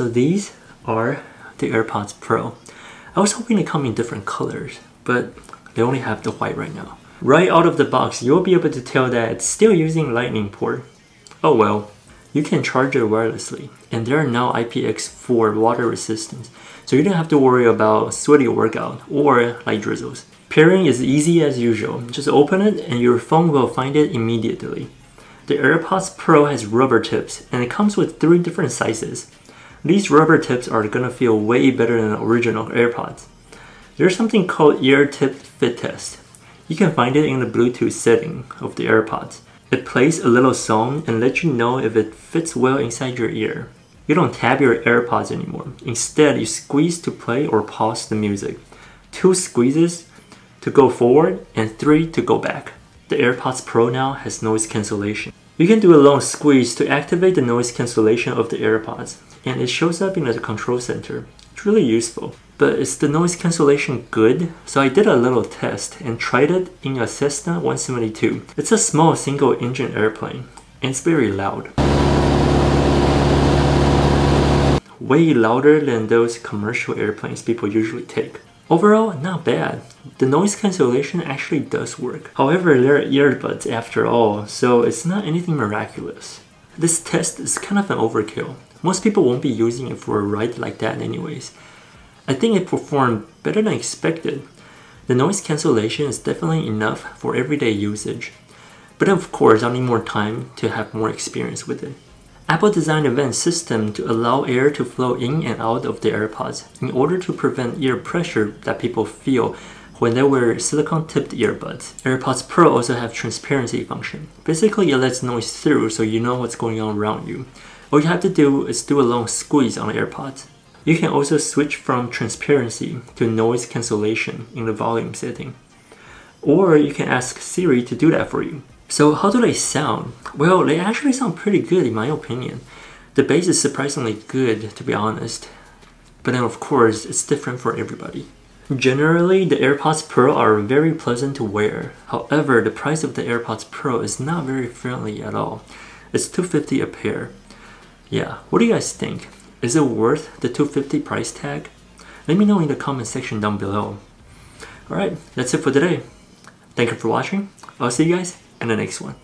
So these are the AirPods Pro. I was hoping they come in different colors, but they only have the white right now. Right out of the box, you'll be able to tell that it's still using Lightning port. Oh well. You can charge it wirelessly, and they are now IPX4 water resistant, so you don't have to worry about sweaty workout or light drizzles. Pairing is easy as usual. Just open it and your phone will find it immediately. The AirPods Pro has rubber tips, and it comes with 3 different sizes. These rubber tips are gonna feel way better than the original AirPods. There's something called ear tip fit test. You can find it in the Bluetooth setting of the AirPods. It plays a little song and lets you know if it fits well inside your ear. You don't tap your AirPods anymore. Instead, you squeeze to play or pause the music. 2 squeezes to go forward and 3 to go back. The AirPods Pro now has noise cancellation. You can do a long squeeze to activate the noise cancellation of the AirPods, and it shows up in the control center. It's really useful. But is the noise cancellation good? So I did a little test and tried it in a Cessna 172. It's a small single-engine airplane, and it's very loud. Way louder than those commercial airplanes people usually take. Overall, not bad. The noise cancellation actually does work. However, they're earbuds after all, so it's not anything miraculous. This test is kind of an overkill. Most people won't be using it for a ride like that anyways. I think it performed better than expected. The noise cancellation is definitely enough for everyday usage. But of course, I'll need more time to have more experience with it. Apple designed a vent system to allow air to flow in and out of the AirPods in order to prevent ear pressure that people feel when they wear silicone-tipped earbuds. AirPods Pro also have transparency function. Basically, it lets noise through so you know what's going on around you. All you have to do is do a long squeeze on the AirPods. You can also switch from transparency to noise cancellation in the volume setting. Or you can ask Siri to do that for you. So how do they sound? Well, they actually sound pretty good in my opinion. The bass is surprisingly good, to be honest. But then of course, it's different for everybody. Generally, the AirPods Pro are very pleasant to wear. However, the price of the AirPods Pro is not very friendly at all. It's $250 a pair. Yeah, what do you guys think? Is it worth the $250 price tag? Let me know in the comment section down below. Alright, that's it for today. Thank you for watching. I'll see you guys in the next one.